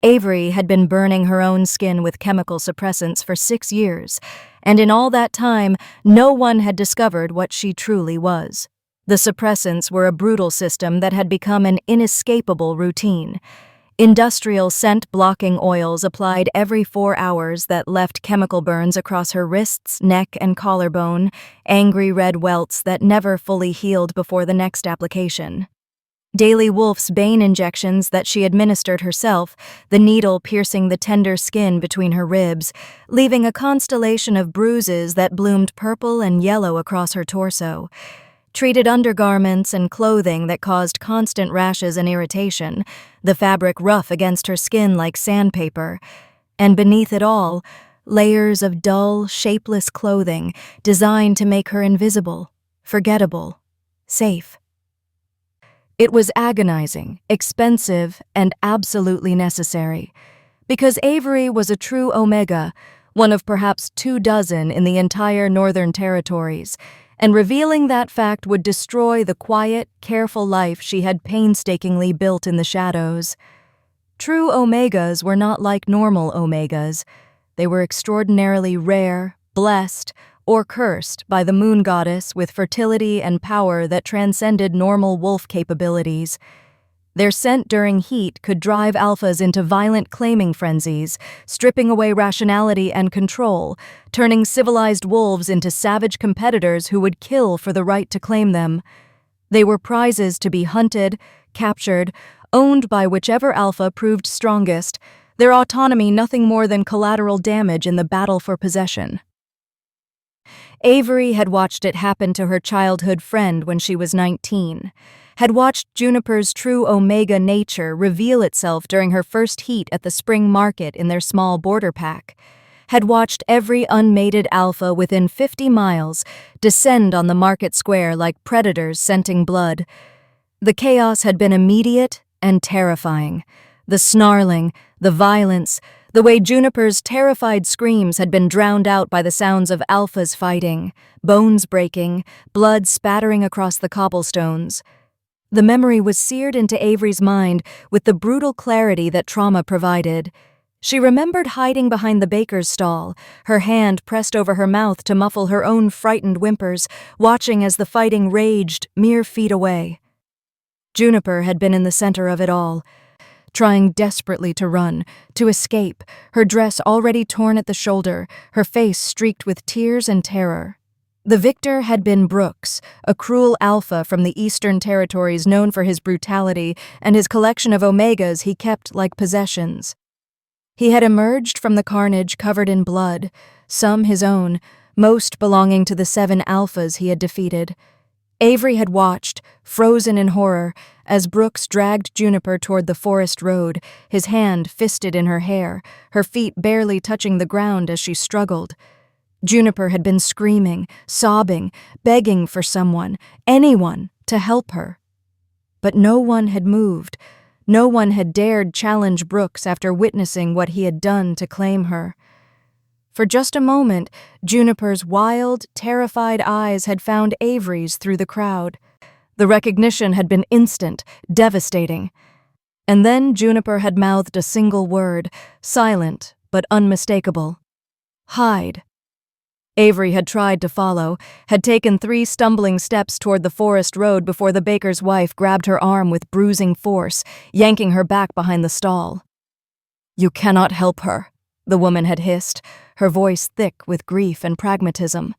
Avery had been burning her own skin with chemical suppressants for 6 years, and in all that time, no one had discovered what she truly was. The suppressants were a brutal system that had become an inescapable routine. Industrial scent-blocking oils applied every 4 hours that left chemical burns across her wrists, neck, and collarbone, angry red welts that never fully healed before the next application. Daily Wolf's Bane injections that she administered herself, the needle piercing the tender skin between her ribs, leaving a constellation of bruises that bloomed purple and yellow across her torso. Treated undergarments and clothing that caused constant rashes and irritation, the fabric rough against her skin like sandpaper. And beneath it all, layers of dull, shapeless clothing designed to make her invisible, forgettable, safe. It was agonizing, expensive, and absolutely necessary, because Avery was a true Omega, one of perhaps 24 in the entire Northern Territories, and revealing that fact would destroy the quiet, careful life she had painstakingly built in the shadows. True Omegas were not like normal Omegas. They were extraordinarily rare, blessed, or cursed by the moon goddess with fertility and power that transcended normal wolf capabilities. Their scent during heat could drive alphas into violent claiming frenzies, stripping away rationality and control, turning civilized wolves into savage competitors who would kill for the right to claim them. They were prizes to be hunted, captured, owned by whichever alpha proved strongest, their autonomy nothing more than collateral damage in the battle for possession. Avery had watched it happen to her childhood friend when she was 19, had watched Juniper's true Omega nature reveal itself during her first heat at the spring market in their small border pack, had watched every unmated alpha within 50 miles descend on the market square like predators scenting blood. The chaos had been immediate and terrifying. The snarling, the violence, the way Juniper's terrified screams had been drowned out by the sounds of alphas fighting, bones breaking, blood spattering across the cobblestones. The memory was seared into Avery's mind with the brutal clarity that trauma provided. She remembered hiding behind the baker's stall, her hand pressed over her mouth to muffle her own frightened whimpers, watching as the fighting raged mere feet away. Juniper had been in the center of it all, trying desperately to run, to escape, her dress already torn at the shoulder, her face streaked with tears and terror. The victor had been Brooks, a cruel alpha from the Eastern Territories known for his brutality and his collection of Omegas he kept like possessions. He had emerged from the carnage covered in blood, some his own, most belonging to the 7 alphas he had defeated. Avery had watched, frozen in horror, as Brooks dragged Juniper toward the forest road, his hand fisted in her hair, her feet barely touching the ground as she struggled. Juniper had been screaming, sobbing, begging for someone, anyone, to help her. But no one had moved. No one had dared challenge Brooks after witnessing what he had done to claim her. For just a moment, Juniper's wild, terrified eyes had found Avery's through the crowd. The recognition had been instant, devastating. And then Juniper had mouthed a single word, silent but unmistakable. Hide. Avery had tried to follow, had taken 3 stumbling steps toward the forest road before the baker's wife grabbed her arm with bruising force, yanking her back behind the stall. "You cannot help her," the woman had hissed, her voice thick with grief and pragmatism.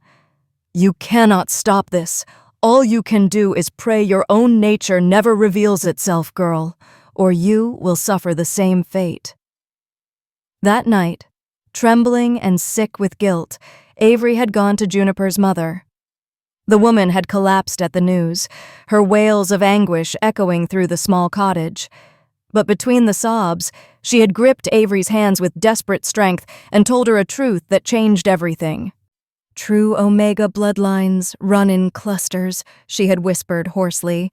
"You cannot stop this. All you can do is pray your own nature never reveals itself, girl, or you will suffer the same fate." That night, trembling and sick with guilt, Avery had gone to Juniper's mother. The woman had collapsed at the news, her wails of anguish echoing through the small cottage. But between the sobs, she had gripped Avery's hands with desperate strength and told her a truth that changed everything. "True Omega bloodlines run in clusters," she had whispered hoarsely.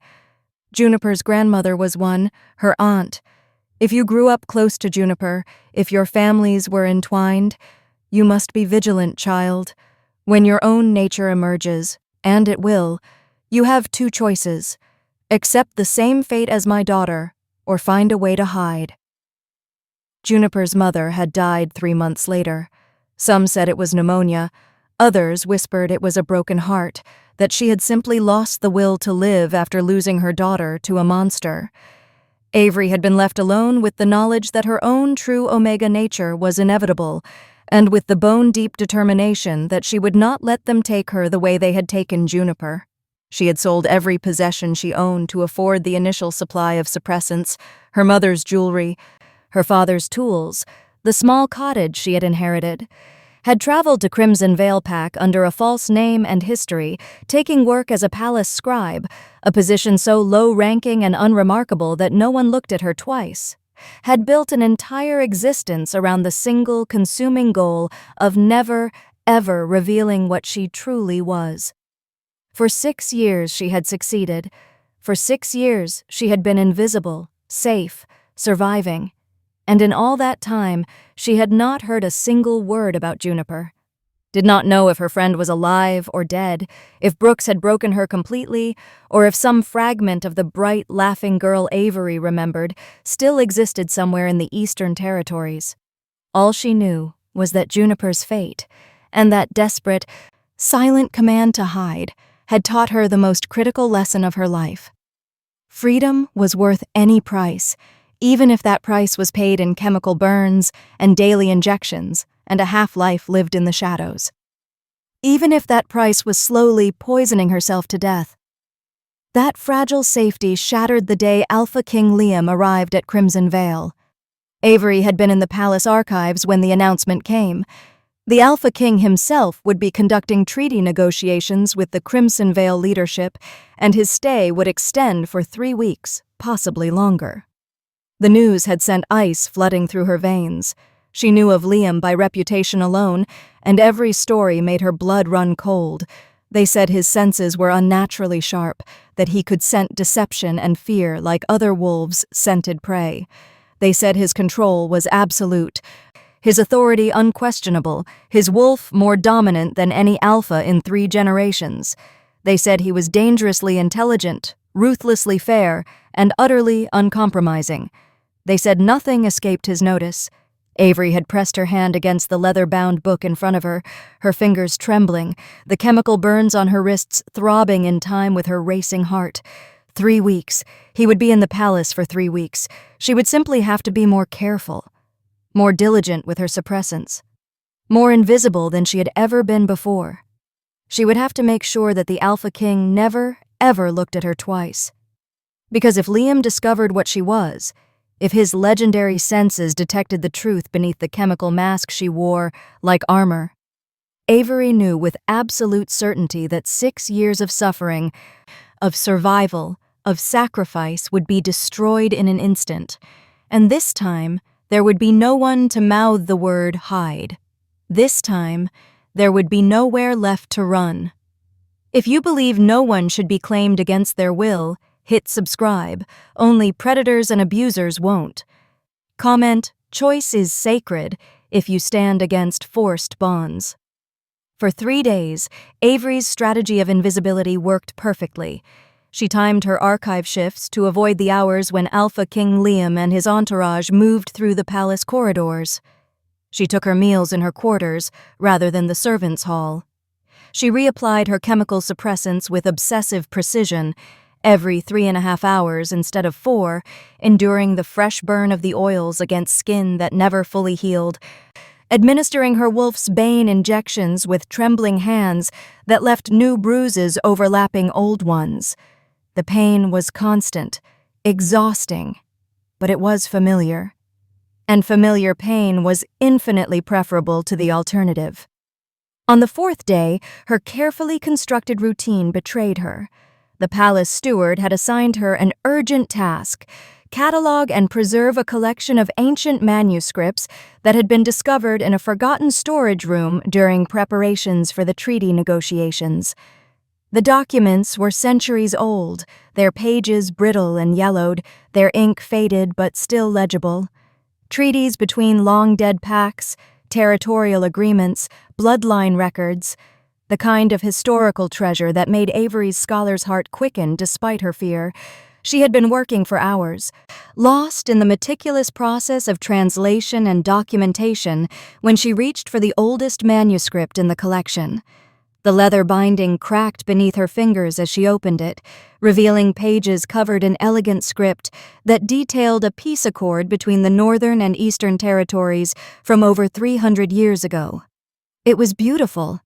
Juniper's grandmother was one, her aunt. If you grew up close to Juniper, if your families were entwined, you must be vigilant, child. When your own nature emerges, and it will, you have 2 choices. Accept the same fate as my daughter, or find a way to hide. Juniper's mother had died 3 months later. Some said it was pneumonia. Others whispered it was a broken heart, that she had simply lost the will to live after losing her daughter to a monster. Avery had been left alone with the knowledge that her own true Omega nature was inevitable, and with the bone-deep determination that she would not let them take her the way they had taken Juniper. She had sold every possession she owned to afford the initial supply of suppressants, her mother's jewelry, her father's tools, the small cottage she had inherited, had traveled to Crimson Vale Pack under a false name and history, taking work as a palace scribe, a position so low-ranking and unremarkable that no one looked at her twice, had built an entire existence around the single consuming goal of never, ever revealing what she truly was. For 6 years she had succeeded. For 6 years she had been invisible, safe, surviving. And in all that time, she had not heard a single word about Juniper. Did not know if her friend was alive or dead, if Brooks had broken her completely, or if some fragment of the bright, laughing girl Avery remembered still existed somewhere in the Eastern Territories. All she knew was that Juniper's fate, and that desperate, silent command to hide, had taught her the most critical lesson of her life. Freedom was worth any price, even if that price was paid in chemical burns and daily injections and a half-life lived in the shadows. Even if that price was slowly poisoning herself to death. That fragile safety shattered the day Alpha King Liam arrived at Crimson Vale. Avery had been in the palace archives when the announcement came. The Alpha King himself would be conducting treaty negotiations with the Crimson Vale leadership, and his stay would extend for 3 weeks, possibly longer. The news had sent ice flooding through her veins. She knew of Liam by reputation alone, and every story made her blood run cold. They said his senses were unnaturally sharp, that he could scent deception and fear like other wolves scented prey. They said his control was absolute, his authority unquestionable, his wolf more dominant than any alpha in 3 generations. They said he was dangerously intelligent, ruthlessly fair, and utterly uncompromising. They said nothing escaped his notice. Avery had pressed her hand against the leather-bound book in front of her, her fingers trembling, the chemical burns on her wrists throbbing in time with her racing heart. 3 weeks. He would be in the palace for 3 weeks. She would simply have to be more careful, more diligent with her suppressants, more invisible than she had ever been before. She would have to make sure that the Alpha King never, ever looked at her twice. Because if Liam discovered what she was, if his legendary senses detected the truth beneath the chemical mask she wore, like armor, Avery knew with absolute certainty that 6 years of suffering, of survival, of sacrifice would be destroyed in an instant. And this time, there would be no one to mouth the word hide. This time, there would be nowhere left to run. If you believe no one should be claimed against their will, hit subscribe. Only predators and abusers won't. Comment, "Choice is sacred," if you stand against forced bonds. For 3 days, Avery's strategy of invisibility worked perfectly. She timed her archive shifts to avoid the hours when Alpha King Liam and his entourage moved through the palace corridors. She took her meals in her quarters rather than the servants' hall. She reapplied her chemical suppressants with obsessive precision, every 3.5 hours instead of 4, enduring the fresh burn of the oils against skin that never fully healed, administering her wolf's bane injections with trembling hands that left new bruises overlapping old ones. The pain was constant, exhausting, but it was familiar. And familiar pain was infinitely preferable to the alternative. On the 4th day, her carefully constructed routine betrayed her. The palace steward had assigned her an urgent task: catalog and preserve a collection of ancient manuscripts that had been discovered in a forgotten storage room during preparations for the treaty negotiations. The documents were centuries old, their pages brittle and yellowed, their ink faded but still legible. Treaties between long-dead packs, territorial agreements, bloodline records, the kind of historical treasure that made Avery's scholar's heart quicken despite her fear. She had been working for hours, lost in the meticulous process of translation and documentation when she reached for the oldest manuscript in the collection. The leather binding cracked beneath her fingers as she opened it, revealing pages covered in elegant script that detailed a peace accord between the Northern and Eastern territories from over 300 years ago. It was beautiful,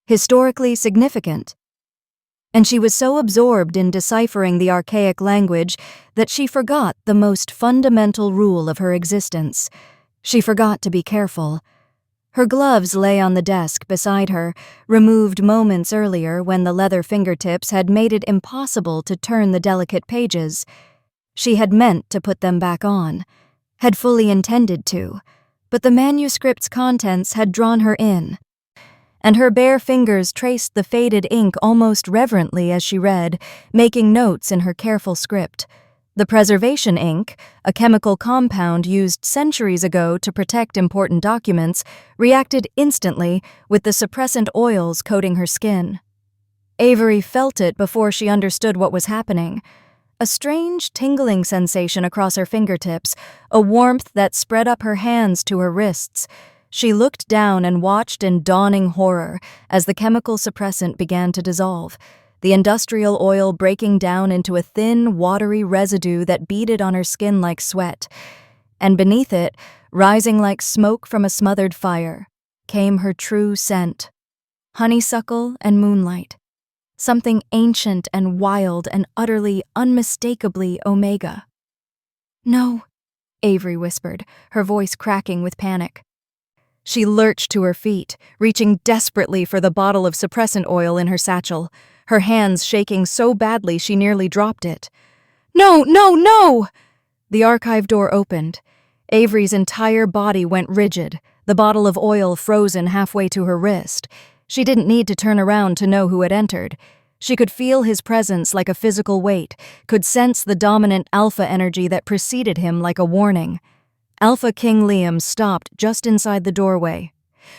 historically significant, and she was so absorbed in deciphering the archaic language that she forgot the most fundamental rule of her existence. She forgot to be careful. Her gloves lay on the desk beside her, removed moments earlier when the leather fingertips had made it impossible to turn the delicate pages. She had meant to put them back on, had fully intended to, but the manuscript's contents had drawn her in, and her bare fingers traced the faded ink almost reverently as she read, making notes in her careful script. The preservation ink, a chemical compound used centuries ago to protect important documents, reacted instantly with the suppressant oils coating her skin. Avery felt it before she understood what was happening. A strange tingling sensation across her fingertips, a warmth that spread up her hands to her wrists. She looked down and watched in dawning horror as the chemical suppressant began to dissolve, the industrial oil breaking down into a thin, watery residue that beaded on her skin like sweat. And beneath it, rising like smoke from a smothered fire, came her true scent: honeysuckle and moonlight. Something ancient and wild and utterly, unmistakably Omega. "No," Avery whispered, her voice cracking with panic. She lurched to her feet, reaching desperately for the bottle of suppressant oil in her satchel, her hands shaking so badly she nearly dropped it. "No, no, no!" The archive door opened. Avery's entire body went rigid, the bottle of oil frozen halfway to her wrist. She didn't need to turn around to know who had entered. She could feel his presence like a physical weight, could sense the dominant alpha energy that preceded him like a warning. Alpha King Liam stopped just inside the doorway.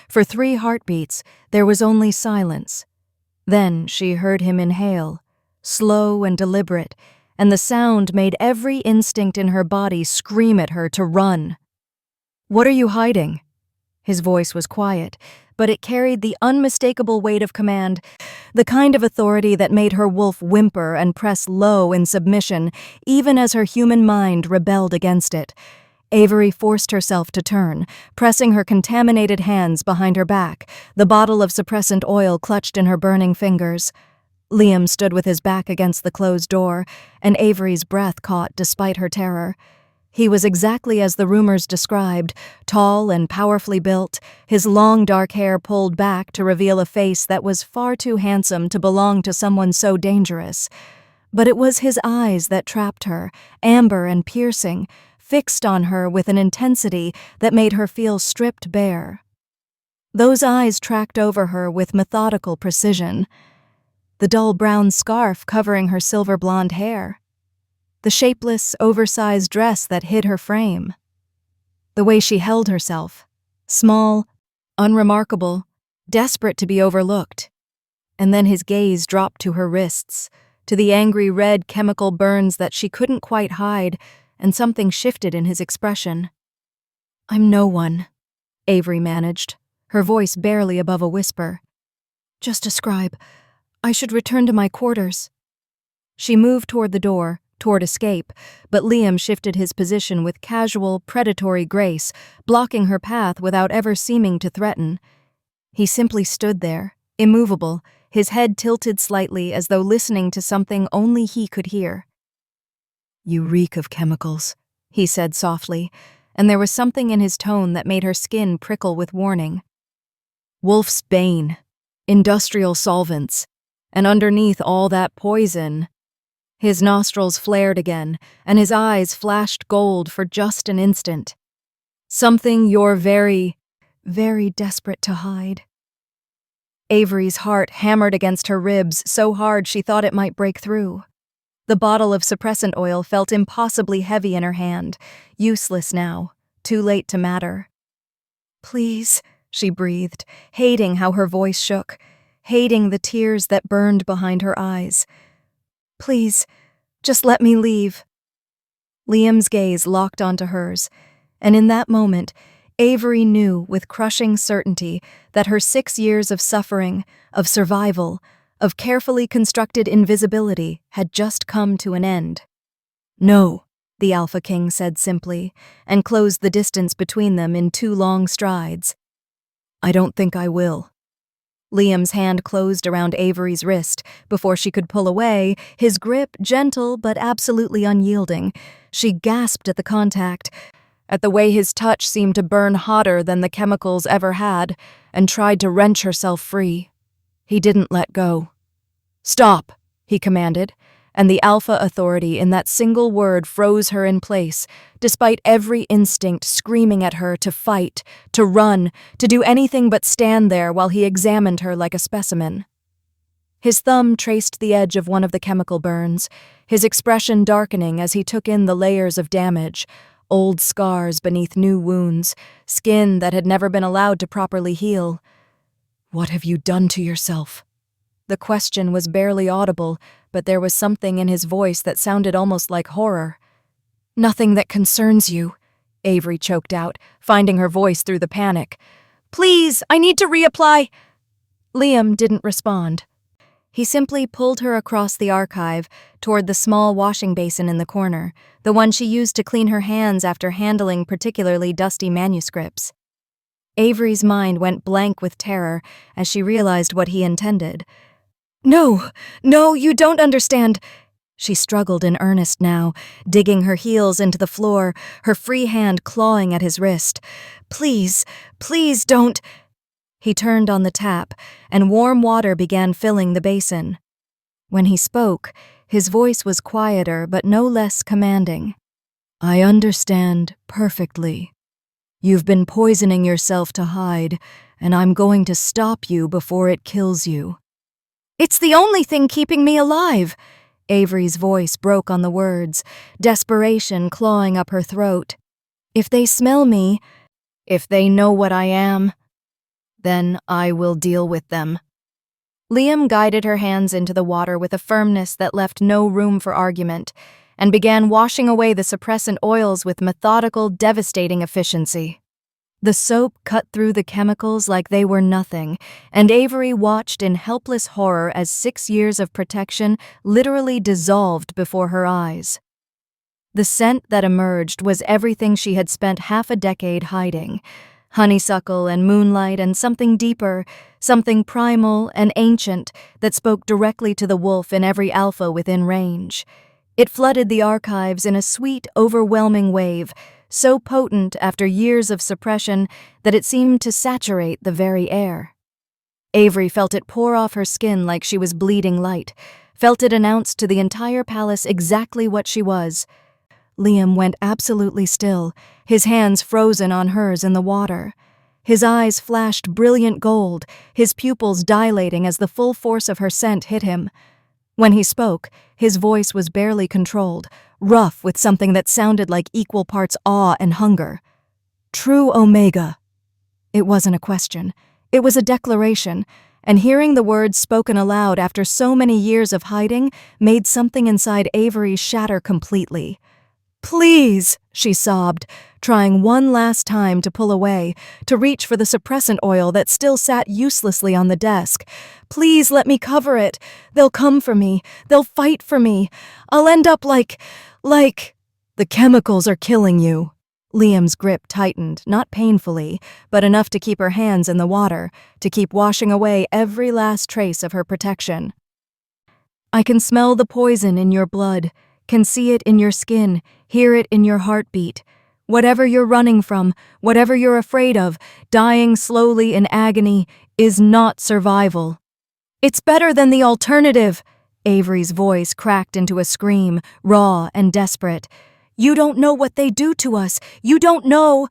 For 3 heartbeats, there was only silence. Then she heard him inhale, slow and deliberate, and the sound made every instinct in her body scream at her to run. "What are you hiding?" His voice was quiet, but it carried the unmistakable weight of command, the kind of authority that made her wolf whimper and press low in submission, even as her human mind rebelled against it. Avery forced herself to turn, pressing her contaminated hands behind her back, the bottle of suppressant oil clutched in her burning fingers. Liam stood with his back against the closed door, and Avery's breath caught despite her terror. He was exactly as the rumors described, tall and powerfully built, his long dark hair pulled back to reveal a face that was far too handsome to belong to someone so dangerous. But it was his eyes that trapped her, amber and piercing, fixed on her with an intensity that made her feel stripped bare. Those eyes tracked over her with methodical precision. The dull brown scarf covering her silver blonde hair. The shapeless, oversized dress that hid her frame. The way she held herself, small, unremarkable, desperate to be overlooked. And then his gaze dropped to her wrists, to the angry red chemical burns that she couldn't quite hide, and something shifted in his expression. "I'm no one," Avery managed, her voice barely above a whisper. "Just a scribe. I should return to my quarters." She moved toward the door, toward escape, but Liam shifted his position with casual, predatory grace, blocking her path without ever seeming to threaten. He simply stood there, immovable, his head tilted slightly as though listening to something only he could hear. "You reek of chemicals," he said softly, and there was something in his tone that made her skin prickle with warning. "Wolf's bane, industrial solvents, and underneath all that poison." His nostrils flared again, and his eyes flashed gold for just an instant. "Something you're very, very desperate to hide." Avery's heart hammered against her ribs so hard she thought it might break through. The bottle of suppressant oil felt impossibly heavy in her hand, useless now, too late to matter. "Please," she breathed, hating how her voice shook, hating the tears that burned behind her eyes. "Please, Just let me leave." Liam's gaze locked onto hers, and in that moment, Avery knew with crushing certainty that her 6 years of suffering, of survival, of carefully constructed invisibility had just come to an end. "No," the Alpha King said simply, and closed the distance between them in 2 long strides. "I don't think I will." Liam's hand closed around Avery's wrist before she could pull away, his grip gentle but absolutely unyielding. She gasped at the contact, at the way his touch seemed to burn hotter than the chemicals ever had, and tried to wrench herself free. He didn't let go. "Stop," he commanded, and the Alpha authority in that single word froze her in place, despite every instinct screaming at her to fight, to run, to do anything but stand there while he examined her like a specimen. His thumb traced the edge of one of the chemical burns, his expression darkening as he took in the layers of damage, old scars beneath new wounds, skin that had never been allowed to properly heal. "What have you done to yourself?" The question was barely audible, but there was something in his voice that sounded almost like horror. "Nothing that concerns you," Avery choked out, finding her voice through the panic. "Please, I need to reapply." Liam didn't respond. He simply pulled her across the archive toward the small washing basin in the corner, the one she used to clean her hands after handling particularly dusty manuscripts. Avery's mind went blank with terror as she realized what he intended. No, you don't understand." She struggled in earnest now, digging her heels into the floor, her free hand clawing at his wrist. Please don't." He turned on the tap, and warm water began filling the basin. When he spoke, his voice was quieter but no less commanding. "I understand perfectly. You've been poisoning yourself to hide, and I'm going to stop you before it kills you." "It's the only thing keeping me alive." Avery's voice broke on the words, desperation clawing up her throat. "If they smell me, if they know what I am, then I will deal with them." Liam guided her hands into the water with a firmness that left no room for argument, and began washing away the suppressant oils with methodical, devastating efficiency. The soap cut through the chemicals like they were nothing, and Avery watched in helpless horror as 6 years of protection literally dissolved before her eyes. The scent that emerged was everything she had spent half a decade hiding: honeysuckle and moonlight and something deeper, something primal and ancient that spoke directly to the wolf in every alpha within range. It flooded the archives in a sweet, overwhelming wave, so potent after years of suppression that it seemed to saturate the very air. Avery felt it pour off her skin like she was bleeding light, felt it announce to the entire palace exactly what she was. Liam went absolutely still, his hands frozen on hers in the water. His eyes flashed brilliant gold, his pupils dilating as the full force of her scent hit him. When he spoke, his voice was barely controlled, rough with something that sounded like equal parts awe and hunger. "True Omega." It wasn't a question. It was a declaration, and hearing the words spoken aloud after so many years of hiding made something inside Avery shatter completely. "Please," she sobbed, trying one last time to pull away, to reach for the suppressant oil that still sat uselessly on the desk. "Please let me cover it. They'll come for me. They'll fight for me. I'll end up like... The chemicals are killing you." Liam's grip tightened, not painfully, but enough to keep her hands in the water, to keep washing away every last trace of her protection. "I can smell the poison in your blood, can see it in your skin, hear it in your heartbeat. Whatever you're running from, whatever you're afraid of, dying slowly in agony, is not survival." "It's better than the alternative." Avery's voice cracked into a scream, raw and desperate. "You don't know what they do to us. You don't know."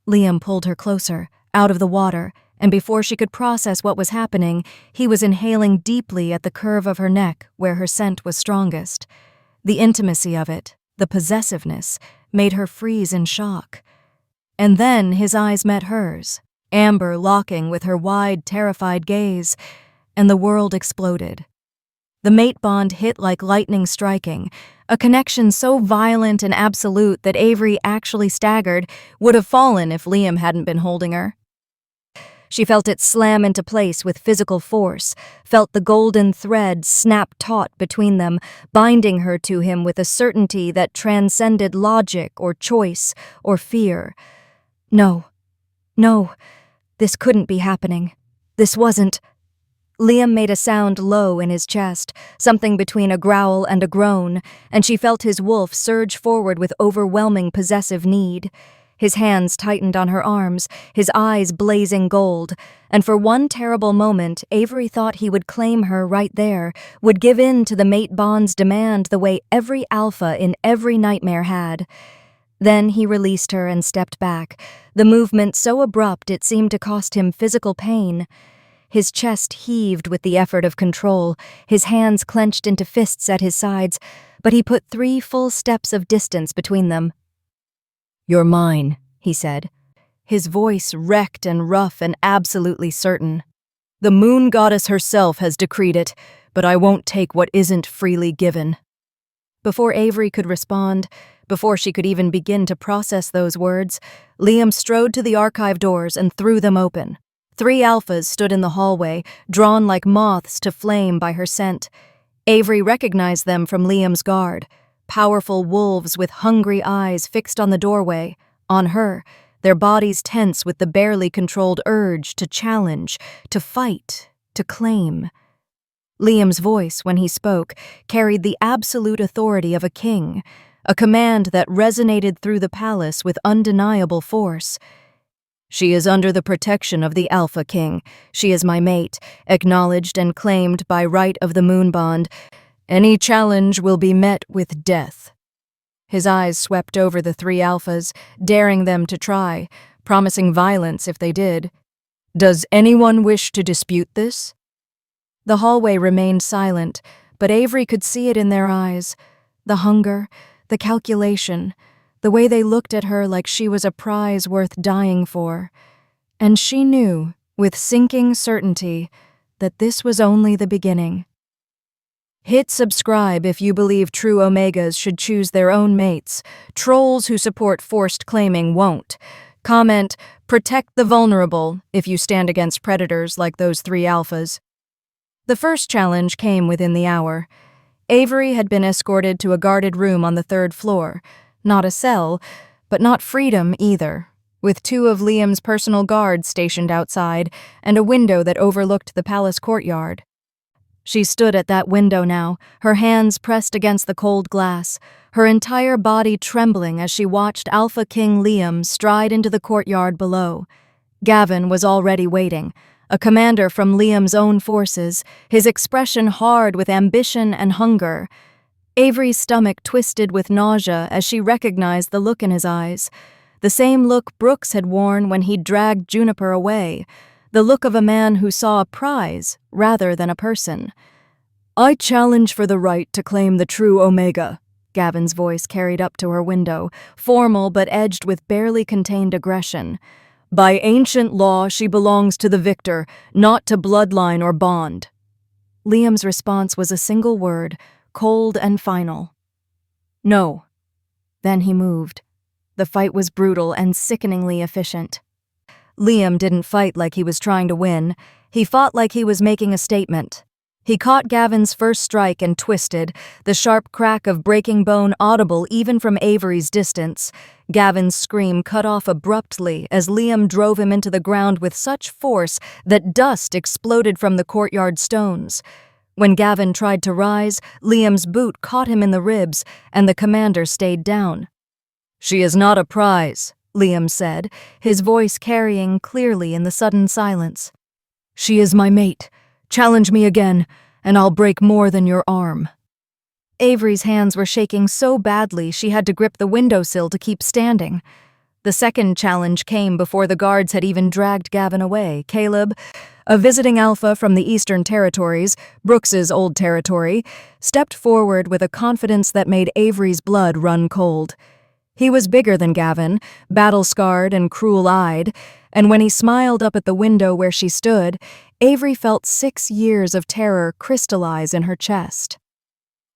Liam pulled her closer, out of the water, and before she could process what was happening, he was inhaling deeply at the curve of her neck where her scent was strongest. The intimacy of it, the possessiveness, made her freeze in shock. And then his eyes met hers, amber locking with her wide, terrified gaze, and the world exploded. The mate bond hit like lightning striking, a connection so violent and absolute that Avery actually staggered, would have fallen if Liam hadn't been holding her. She felt it slam into place with physical force, felt the golden thread snap taut between them, binding her to him with a certainty that transcended logic or choice or fear. No, this couldn't be happening. This wasn't. Liam made a sound low in his chest, something between a growl and a groan, and she felt his wolf surge forward with overwhelming possessive need. His hands tightened on her arms, his eyes blazing gold, and for one terrible moment Avery thought he would claim her right there, would give in to the mate bond's demand the way every alpha in every nightmare had. Then he released her and stepped back, the movement so abrupt it seemed to cost him physical pain. His chest heaved with the effort of control, his hands clenched into fists at his sides, but he put 3 full steps of distance between them. "You're mine," he said, his voice wrecked and rough and absolutely certain. "The moon goddess herself has decreed it, but I won't take what isn't freely given." Before Avery could respond, before she could even begin to process those words, Liam strode to the archive doors and threw them open. 3 alphas stood in the hallway, drawn like moths to flame by her scent. Avery recognized them from Liam's guard, powerful wolves with hungry eyes fixed on the doorway, on her, their bodies tense with the barely controlled urge to challenge, to fight, to claim. Liam's voice, when he spoke, carried the absolute authority of a king, a command that resonated through the palace with undeniable force. "She is under the protection of the Alpha King. She is my mate, acknowledged and claimed by right of the moon bond. Any challenge will be met with death." His eyes swept over the 3 alphas, daring them to try, promising violence if they did. "Does anyone wish to dispute this?" The hallway remained silent, but Avery could see it in their eyes. The hunger, the calculation, the way they looked at her like she was a prize worth dying for. And she knew, with sinking certainty, that this was only the beginning. Hit subscribe if you believe true Omegas should choose their own mates. Trolls who support forced claiming won't. Comment, "Protect the vulnerable," if you stand against predators like those 3 alphas. The first challenge came within the hour. Avery had been escorted to a guarded room on the 3rd floor. Not a cell, but not freedom either, with 2 of Liam's personal guards stationed outside and a window that overlooked the palace courtyard. She stood at that window now, her hands pressed against the cold glass, her entire body trembling as she watched Alpha King Liam stride into the courtyard below. Gavin was already waiting, a commander from Liam's own forces, his expression hard with ambition and hunger. Avery's stomach twisted with nausea as she recognized the look in his eyes, the same look Brooks had worn when he'd dragged Juniper away, the look of a man who saw a prize rather than a person. "I challenge for the right to claim the true Omega," Gavin's voice carried up to her window, formal but edged with barely contained aggression. "By ancient law, she belongs to the victor, not to bloodline or bond." Liam's response was a single word, cold and final. "No." Then he moved. The fight was brutal and sickeningly efficient. Liam didn't fight like he was trying to win. He fought like he was making a statement. He caught Gavin's first strike and twisted, the sharp crack of breaking bone audible even from Avery's distance. Gavin's scream cut off abruptly as Liam drove him into the ground with such force that dust exploded from the courtyard stones. When Gavin tried to rise, Liam's boot caught him in the ribs, and the commander stayed down. "She is not a prize," Liam said, his voice carrying clearly in the sudden silence. "She is my mate. Challenge me again, and I'll break more than your arm." Avery's hands were shaking so badly she had to grip the windowsill to keep standing. The second challenge came before the guards had even dragged Gavin away. Caleb, a visiting alpha from the Eastern Territories, Brooks's old territory, stepped forward with a confidence that made Avery's blood run cold. He was bigger than Gavin, battle-scarred and cruel-eyed, and when he smiled up at the window where she stood, Avery felt 6 years of terror crystallize in her chest.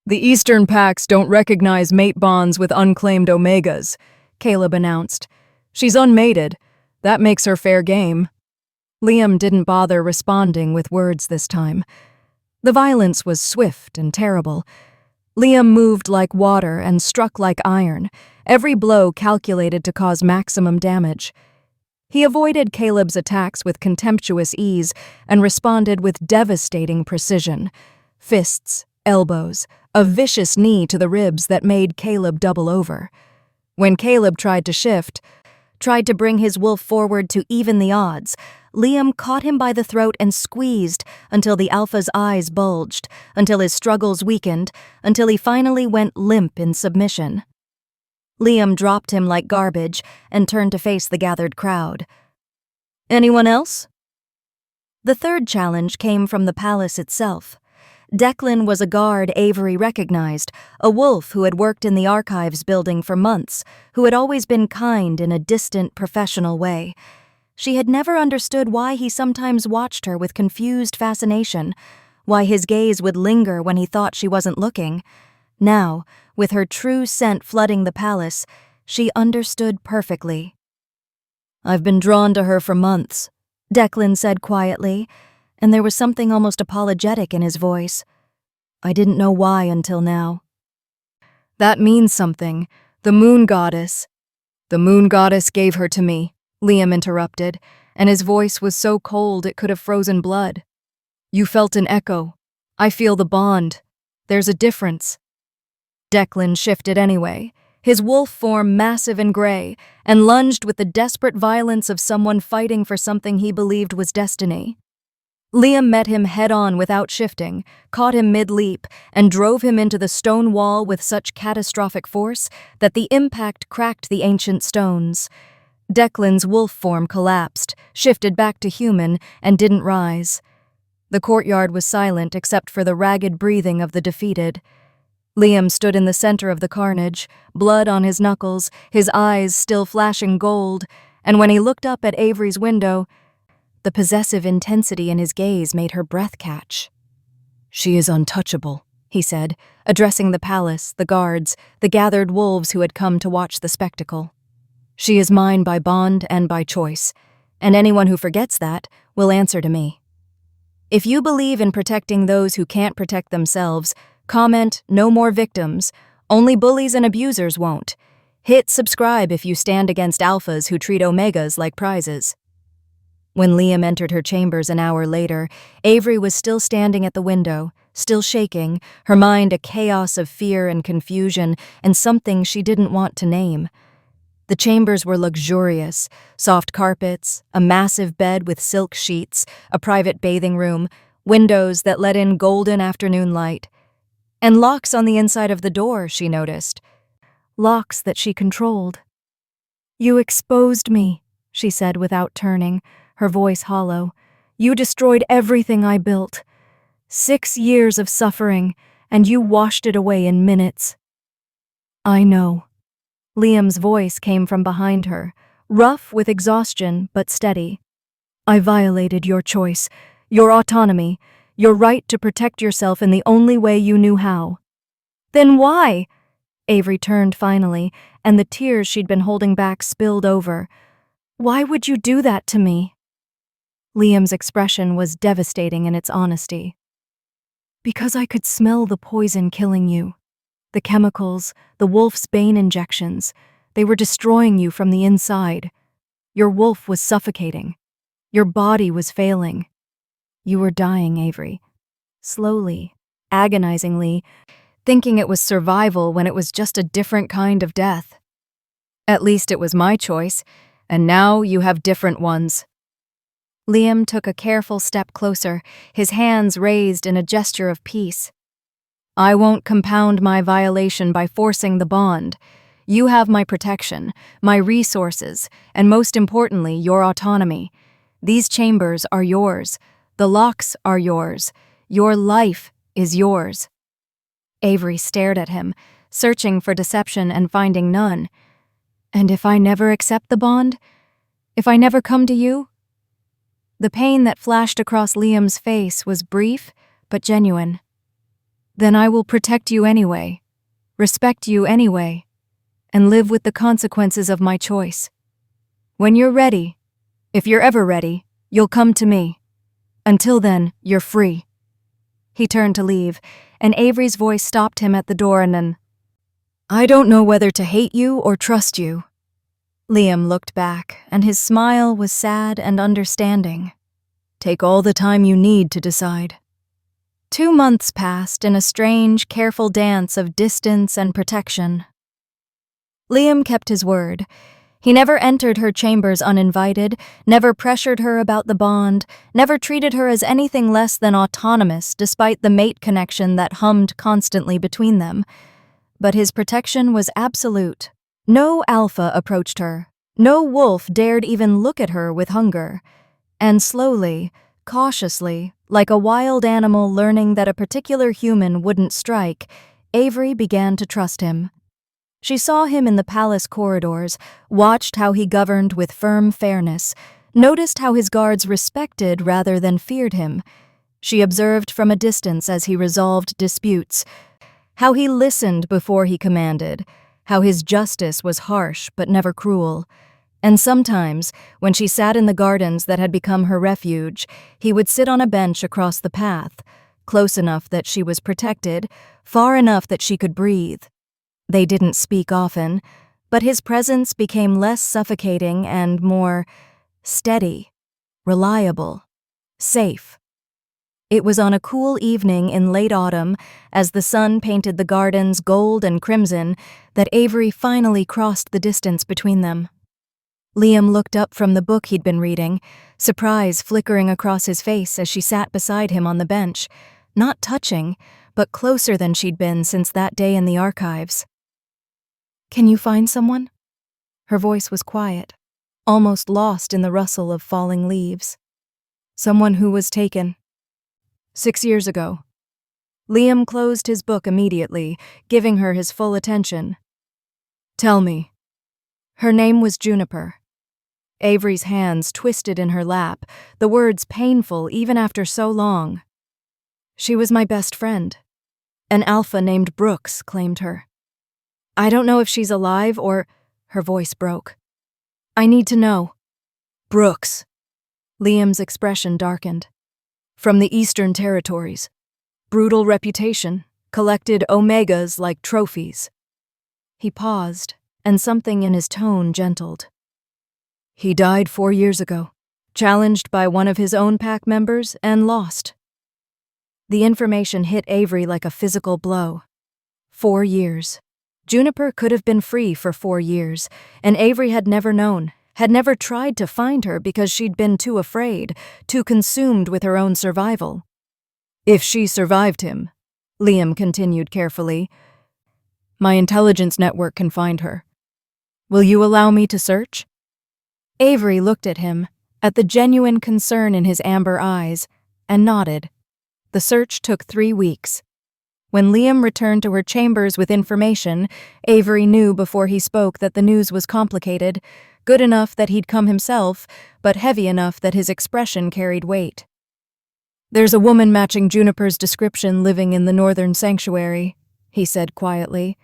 "The Eastern Pacts don't recognize mate bonds with unclaimed Omegas," Caleb announced. "She's unmated. That makes her fair game." Liam didn't bother responding with words this time. The violence was swift and terrible. Liam moved like water and struck like iron, every blow calculated to cause maximum damage. He avoided Caleb's attacks with contemptuous ease and responded with devastating precision. Fists, elbows, a vicious knee to the ribs that made Caleb double over. When Caleb tried to shift, tried to bring his wolf forward to even the odds, Liam caught him by the throat and squeezed until the alpha's eyes bulged, until his struggles weakened, until he finally went limp in submission. Liam dropped him like garbage and turned to face the gathered crowd. "Anyone else?" The third challenge came from the palace itself. Declan was a guard Avery recognized, a wolf who had worked in the archives building for months, who had always been kind in a distant, professional way. She had never understood why he sometimes watched her with confused fascination, why his gaze would linger when he thought she wasn't looking. Now, with her true scent flooding the palace, she understood perfectly. "I've been drawn to her for months," Declan said quietly, and there was something almost apologetic in his voice. "I didn't know why until now." "That means something. The moon goddess." "The moon goddess gave her to me," Liam interrupted, and his voice was so cold it could have frozen blood. "You felt an echo. I feel the bond. There's a difference." Declan shifted anyway, his wolf form massive and gray, and lunged with the desperate violence of someone fighting for something he believed was destiny. Liam met him head-on without shifting, caught him mid-leap, and drove him into the stone wall with such catastrophic force that the impact cracked the ancient stones. Declan's wolf form collapsed, shifted back to human, and didn't rise. The courtyard was silent except for the ragged breathing of the defeated. Liam stood in the center of the carnage, blood on his knuckles, his eyes still flashing gold, and when he looked up at Avery's window, the possessive intensity in his gaze made her breath catch. "She is untouchable," he said, addressing the palace, the guards, the gathered wolves who had come to watch the spectacle. "She is mine by bond and by choice, and anyone who forgets that will answer to me. If you believe in protecting those who can't protect themselves, comment, 'No more victims. Only bullies and abusers won't.' Hit subscribe if you stand against alphas who treat omegas like prizes." When Liam entered her chambers an hour later, Avery was still standing at the window, still shaking, her mind a chaos of fear and confusion and something she didn't want to name. The chambers were luxurious, soft carpets, a massive bed with silk sheets, a private bathing room, windows that let in golden afternoon light. And locks on the inside of the door, she noticed. Locks that she controlled. "You exposed me," she said without turning, her voice hollow. "You destroyed everything I built. 6 years of suffering, and you washed it away in minutes." "I know." Liam's voice came from behind her, rough with exhaustion but steady. "I violated your choice, your autonomy, your right to protect yourself in the only way you knew how." "Then why?" Avery turned finally, and the tears she'd been holding back spilled over. "Why would you do that to me?" Liam's expression was devastating in its honesty. "Because I could smell the poison killing you. The chemicals, the wolf's bane injections, they were destroying you from the inside. Your wolf was suffocating. Your body was failing. You were dying, Avery. Slowly, agonizingly, thinking it was survival when it was just a different kind of death. At least it was my choice, and now you have different ones." Liam took a careful step closer, his hands raised in a gesture of peace. "I won't compound my violation by forcing the bond. You have my protection, my resources, and most importantly, your autonomy. These chambers are yours. The locks are yours. Your life is yours." Avery stared at him, searching for deception and finding none. "And if I never accept the bond? If I never come to you?" The pain that flashed across Liam's face was brief but genuine. "Then I will protect you anyway, respect you anyway, and live with the consequences of my choice. When you're ready, if you're ever ready, you'll come to me. Until then, you're free." He turned to leave, and Avery's voice stopped him at the door "I don't know whether to hate you or trust you." Liam looked back, and his smile was sad and understanding. "Take all the time you need to decide." 2 months passed in a strange, careful dance of distance and protection. Liam kept his word. He never entered her chambers uninvited, never pressured her about the bond, never treated her as anything less than autonomous despite the mate connection that hummed constantly between them. But his protection was absolute. No alpha approached her. No wolf dared even look at her with hunger. And slowly, cautiously, like a wild animal learning that a particular human wouldn't strike, Avery began to trust him. She saw him in the palace corridors, watched how he governed with firm fairness, noticed how his guards respected rather than feared him. She observed from a distance as he resolved disputes, how he listened before he commanded, how his justice was harsh but never cruel. And sometimes, when she sat in the gardens that had become her refuge, he would sit on a bench across the path, close enough that she was protected, far enough that she could breathe. They didn't speak often, but his presence became less suffocating and more steady, reliable, safe. It was on a cool evening in late autumn, as the sun painted the gardens gold and crimson, that Avery finally crossed the distance between them. Liam looked up from the book he'd been reading, surprise flickering across his face as she sat beside him on the bench, not touching, but closer than she'd been since that day in the archives. "Can you find someone?" Her voice was quiet, almost lost in the rustle of falling leaves. "Someone who was taken 6 years ago." Liam closed his book immediately, giving her his full attention. "Tell me." Her name was Juniper. Avery's hands twisted in her lap, the words painful even after so long. "She was my best friend. An alpha named Brooks claimed her. I don't know if she's alive or—" Her voice broke. "I need to know." "Brooks." Liam's expression darkened. "From the Eastern Territories. Brutal reputation, collected omegas like trophies." He paused, and something in his tone gentled. "He died 4 years ago, challenged by one of his own pack members and lost." The information hit Avery like a physical blow. 4 years. Juniper could have been free for 4 years, and Avery had never known, had never tried to find her because she'd been too afraid, too consumed with her own survival. "If she survived him," Liam continued carefully, "my intelligence network can find her. Will you allow me to search?" Avery looked at him, at the genuine concern in his amber eyes, and nodded. The search took 3 weeks. When Liam returned to her chambers with information, Avery knew before he spoke that the news was complicated, good enough that he'd come himself, but heavy enough that his expression carried weight. "There's a woman matching Juniper's description living in the Northern Sanctuary," he said quietly.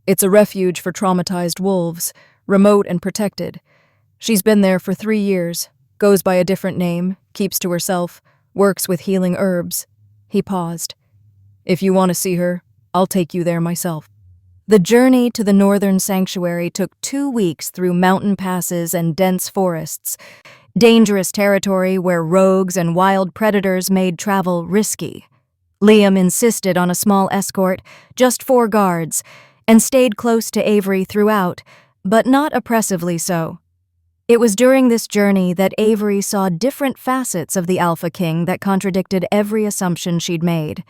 "It's a refuge for traumatized wolves, remote and protected. She's been there for 3 years, goes by a different name, keeps to herself, works with healing herbs." He paused. "If you want to see her, I'll take you there myself." The journey to the Northern Sanctuary took 2 weeks through mountain passes and dense forests, dangerous territory where rogues and wild predators made travel risky. Liam insisted on a small escort, just 4 guards, and stayed close to Avery throughout, but not oppressively so. It was during this journey that Avery saw different facets of the Alpha King that contradicted every assumption she'd made.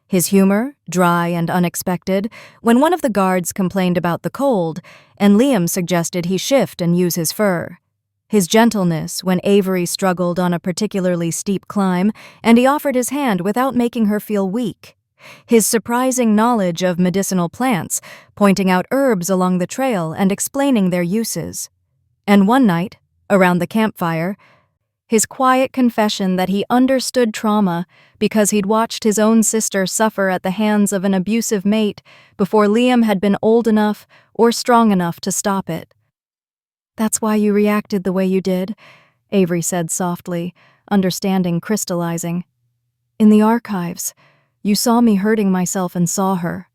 His humor, dry and unexpected, when one of the guards complained about the cold, and Liam suggested he shift and use his fur. His gentleness when Avery struggled on a particularly steep climb, and he offered his hand without making her feel weak. His surprising knowledge of medicinal plants, pointing out herbs along the trail and explaining their uses. And one night, around the campfire, his quiet confession that he understood trauma because he'd watched his own sister suffer at the hands of an abusive mate before Liam had been old enough or strong enough to stop it. "That's why you reacted the way you did," Avery said softly, understanding crystallizing. "In the archives, you saw me hurting myself and saw her."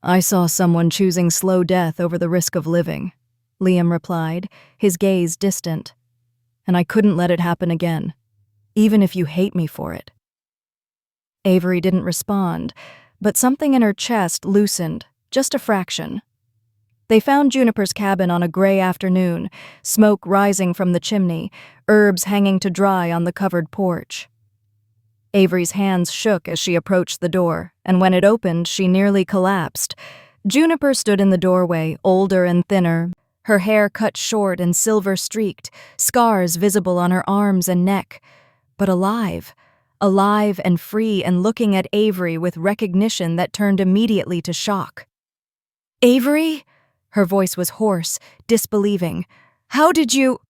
"I saw someone choosing slow death over the risk of living," Liam replied, his gaze distant. "And I couldn't let it happen again, even if you hate me for it." Avery didn't respond, but something in her chest loosened, just a fraction. They found Juniper's cabin on a gray afternoon, smoke rising from the chimney, herbs hanging to dry on the covered porch. Avery's hands shook as she approached the door, and when it opened, she nearly collapsed. Juniper stood in the doorway, older and thinner, her hair cut short and silver-streaked, scars visible on her arms and neck, but alive and free and looking at Avery with recognition that turned immediately to shock. "Avery?" Her voice was hoarse, disbelieving. "How did you—"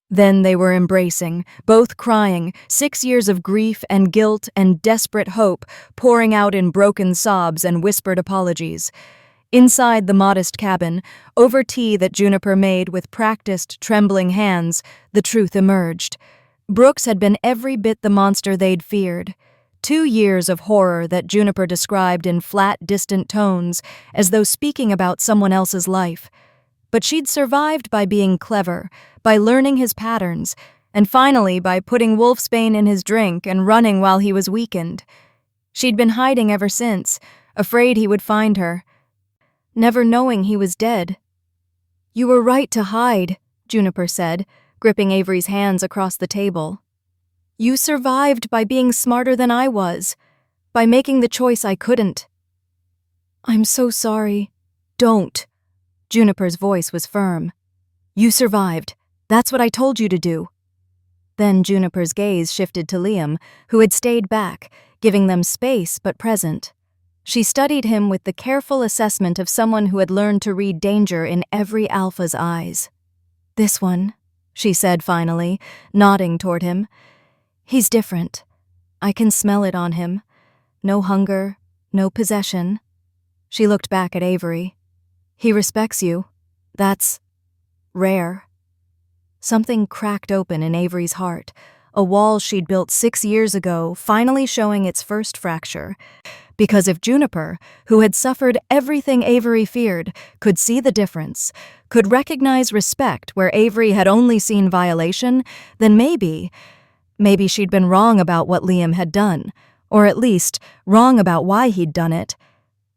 Then they were embracing, both crying, 6 years of grief and guilt and desperate hope pouring out in broken sobs and whispered apologies. Inside the modest cabin, over tea that Juniper made with practiced, trembling hands, the truth emerged. Brooks had been every bit the monster they'd feared. 2 years of horror that Juniper described in flat, distant tones, as though speaking about someone else's life. But she'd survived by being clever, by learning his patterns, and finally by putting wolfsbane in his drink and running while he was weakened. She'd been hiding ever since, afraid he would find her, never knowing he was dead. "You were right to hide," Juniper said, gripping Avery's hands across the table. "You survived by being smarter than I was, by making the choice I couldn't." "I'm so sorry." "Don't." Juniper's voice was firm. "You survived. That's what I told you to do." Then Juniper's gaze shifted to Liam, who had stayed back, giving them space but present. She studied him with the careful assessment of someone who had learned to read danger in every alpha's eyes. "This one," she said finally, nodding toward him. "He's different. I can smell it on him. No hunger, no possession." She looked back at Avery. "He respects you. That's rare." Something cracked open in Avery's heart, a wall she'd built 6 years ago finally showing its first fracture. Because if Juniper, who had suffered everything Avery feared, could see the difference, could recognize respect where Avery had only seen violation, then maybe she'd been wrong about what Liam had done, or at least wrong about why he'd done it.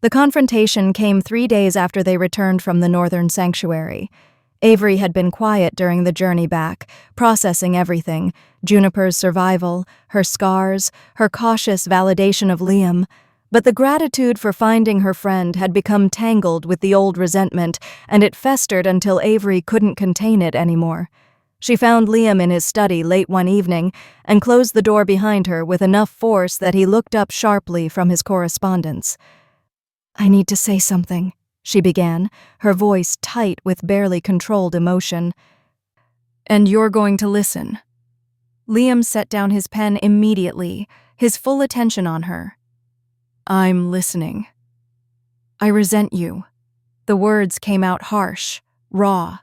The confrontation came 3 days after they returned from the northern sanctuary. Avery had been quiet during the journey back, processing everything: Juniper's survival, her scars, her cautious validation of Liam. But the gratitude for finding her friend had become tangled with the old resentment, and it festered until Avery couldn't contain it anymore. She found Liam in his study late one evening and closed the door behind her with enough force that he looked up sharply from his correspondence. "I need to say something," she began, her voice tight with barely controlled emotion. "And you're going to listen." Liam set down his pen immediately, his full attention on her. "I'm listening." "I resent you." The words came out harsh, raw.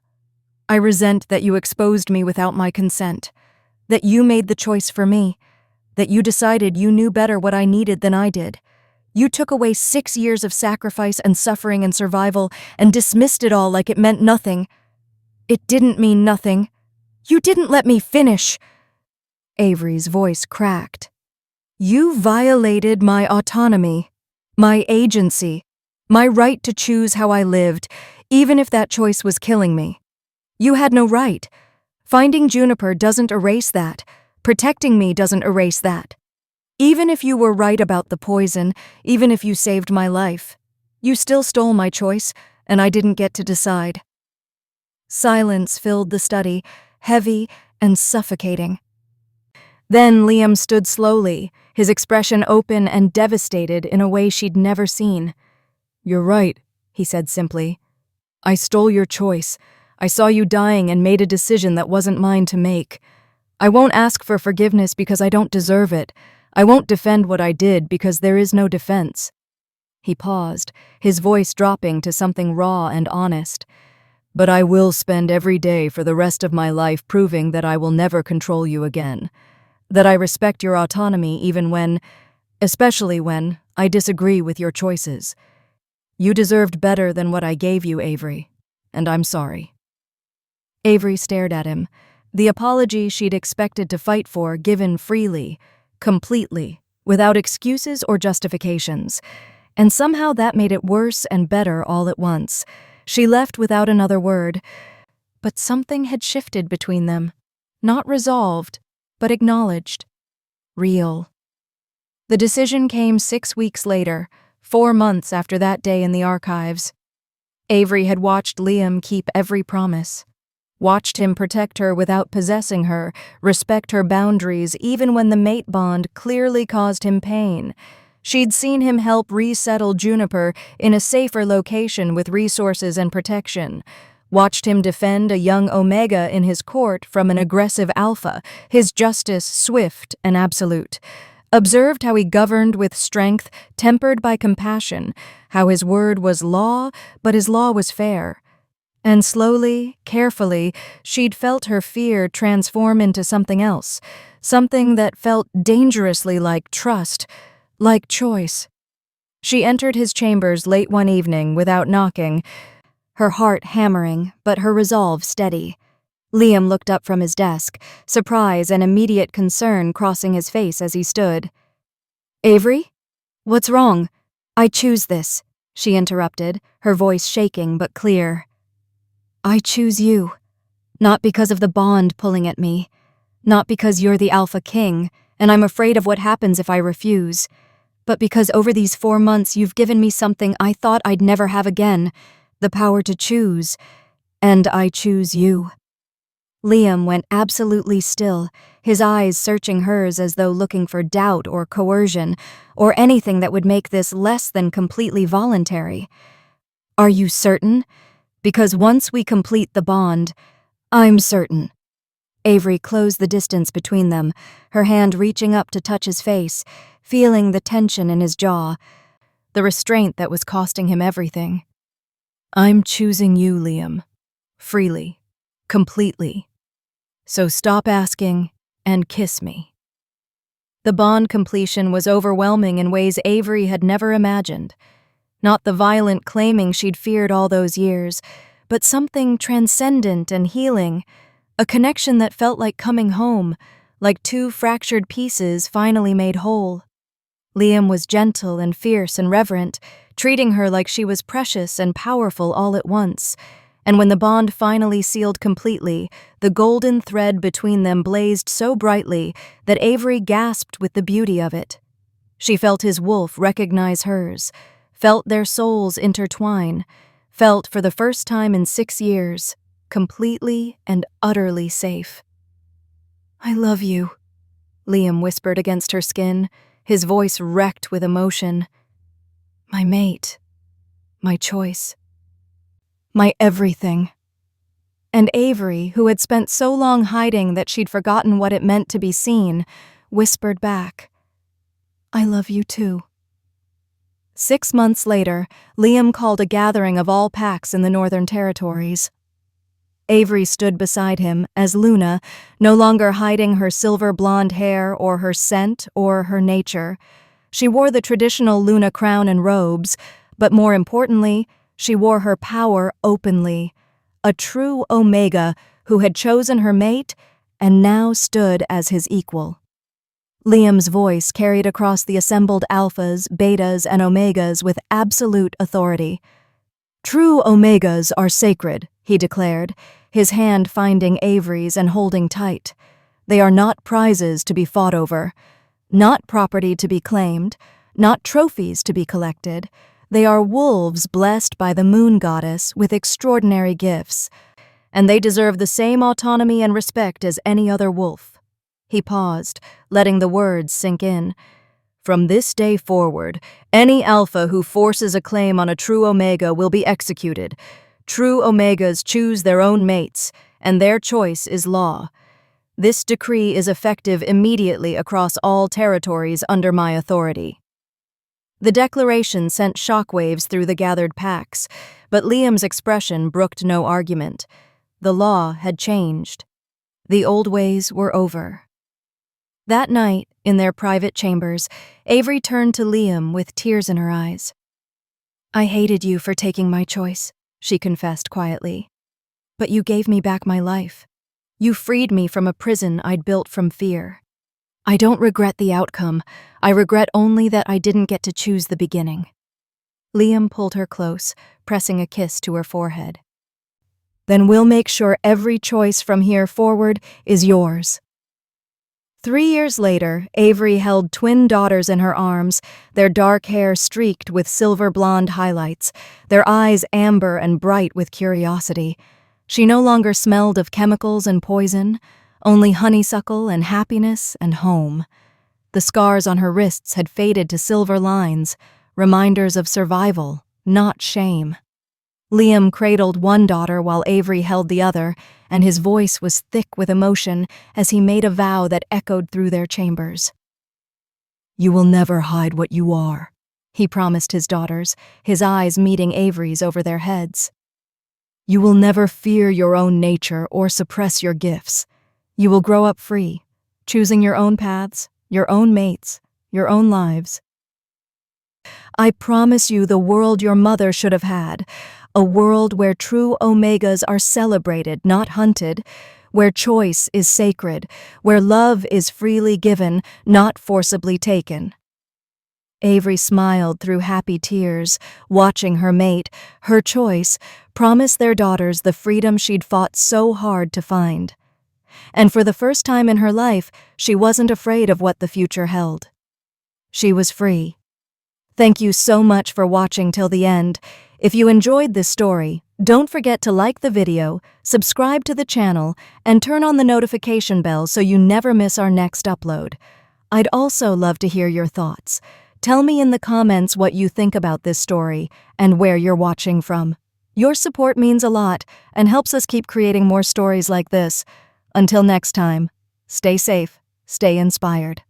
"I resent that you exposed me without my consent, that you made the choice for me, that you decided you knew better what I needed than I did. You took away 6 years of sacrifice and suffering and survival and dismissed it all like it meant nothing. It didn't mean nothing. You didn't let me finish." Avery's voice cracked. "You violated my autonomy, my agency, my right to choose how I lived, even if that choice was killing me. You had no right. Finding Juniper doesn't erase that. Protecting me doesn't erase that. Even if you were right about the poison, even if you saved my life, you still stole my choice, and I didn't get to decide." Silence filled the study, heavy and suffocating. Then Liam stood slowly, his expression open and devastated in a way she'd never seen. "You're right," he said simply. "I stole your choice. I saw you dying and made a decision that wasn't mine to make. I won't ask for forgiveness because I don't deserve it. I won't defend what I did because there is no defense." He paused, his voice dropping to something raw and honest. "But I will spend every day for the rest of my life proving that I will never control you again. That I respect your autonomy even when, especially when, I disagree with your choices. You deserved better than what I gave you, Avery, and I'm sorry." Avery stared at him, the apology she'd expected to fight for given freely, completely, without excuses or justifications. And somehow that made it worse and better all at once. She left without another word. But something had shifted between them. Not resolved, but acknowledged. Real. The decision came 6 weeks later, 4 months after that day in the archives. Avery had watched Liam keep every promise. Watched him protect her without possessing her, respect her boundaries even when the mate bond clearly caused him pain. She'd seen him help resettle Juniper in a safer location with resources and protection. Watched him defend a young Omega in his court from an aggressive Alpha, his justice swift and absolute. Observed how he governed with strength tempered by compassion, how his word was law, but his law was fair. And slowly, carefully, she'd felt her fear transform into something else, something that felt dangerously like trust, like choice. She entered his chambers late one evening without knocking, her heart hammering, but her resolve steady. Liam looked up from his desk, surprise and immediate concern crossing his face as he stood. "Avery? What's wrong?" "I choose this," she interrupted, her voice shaking but clear. "I choose you. Not because of the bond pulling at me. Not because you're the Alpha King, and I'm afraid of what happens if I refuse. But because over these 4 months you've given me something I thought I'd never have again, the power to choose. And I choose you." Liam went absolutely still, his eyes searching hers as though looking for doubt or coercion, or anything that would make this less than completely voluntary. "Are you certain? Because once we complete the bond, I'm certain." Avery closed the distance between them, her hand reaching up to touch his face, feeling the tension in his jaw, the restraint that was costing him everything. "I'm choosing you, Liam. Freely. Completely. So stop asking and kiss me." The bond completion was overwhelming in ways Avery had never imagined. Not the violent claiming she'd feared all those years, but something transcendent and healing, a connection that felt like coming home, like 2 fractured pieces finally made whole. Liam was gentle and fierce and reverent, treating her like she was precious and powerful all at once. And when the bond finally sealed completely, the golden thread between them blazed so brightly that Avery gasped with the beauty of it. She felt his wolf recognize hers, felt their souls intertwine, felt for the first time in 6 years, completely and utterly safe. "I love you," Liam whispered against her skin, his voice wrecked with emotion. "My mate, my choice, my everything." And Avery, who had spent so long hiding that she'd forgotten what it meant to be seen, whispered back, "I love you too." 6 months later, Liam called a gathering of all packs in the Northern Territories. Avery stood beside him as Luna, no longer hiding her silver blonde hair or her scent or her nature. She wore the traditional Luna crown and robes, but more importantly, she wore her power openly. A true Omega who had chosen her mate and now stood as his equal. Liam's voice carried across the assembled Alphas, Betas, and Omegas with absolute authority. "True Omegas are sacred," he declared, his hand finding Avery's and holding tight. "They are not prizes to be fought over, not property to be claimed, not trophies to be collected. They are wolves blessed by the moon goddess with extraordinary gifts, and they deserve the same autonomy and respect as any other wolf." He paused, letting the words sink in. "From this day forward, any Alpha who forces a claim on a true Omega will be executed. True Omegas choose their own mates, and their choice is law. This decree is effective immediately across all territories under my authority." The declaration sent shockwaves through the gathered packs, but Liam's expression brooked no argument. The law had changed. The old ways were over. That night, in their private chambers, Avery turned to Liam with tears in her eyes. "I hated you for taking my choice," she confessed quietly. "But you gave me back my life. You freed me from a prison I'd built from fear. I don't regret the outcome. I regret only that I didn't get to choose the beginning." Liam pulled her close, pressing a kiss to her forehead. "Then we'll make sure every choice from here forward is yours." 3 years later, Avery held twin daughters in her arms, their dark hair streaked with silver blonde highlights, their eyes amber and bright with curiosity. She no longer smelled of chemicals and poison, only honeysuckle and happiness and home. The scars on her wrists had faded to silver lines, reminders of survival, not shame. Liam cradled one daughter while Avery held the other, and his voice was thick with emotion as he made a vow that echoed through their chambers. "You will never hide what you are," he promised his daughters, his eyes meeting Avery's over their heads. "You will never fear your own nature or suppress your gifts. You will grow up free, choosing your own paths, your own mates, your own lives. I promise you the world your mother should have had, a world where true Omegas are celebrated, not hunted, where choice is sacred, where love is freely given, not forcibly taken." Avery smiled through happy tears, watching her mate, her choice, promise their daughters the freedom she'd fought so hard to find. And for the first time in her life, she wasn't afraid of what the future held. She was free. Thank you so much for watching till the end. If you enjoyed this story, don't forget to like the video, subscribe to the channel, and turn on the notification bell so you never miss our next upload. I'd also love to hear your thoughts. Tell me in the comments what you think about this story and where you're watching from. Your support means a lot and helps us keep creating more stories like this. Until next time, stay safe, stay inspired.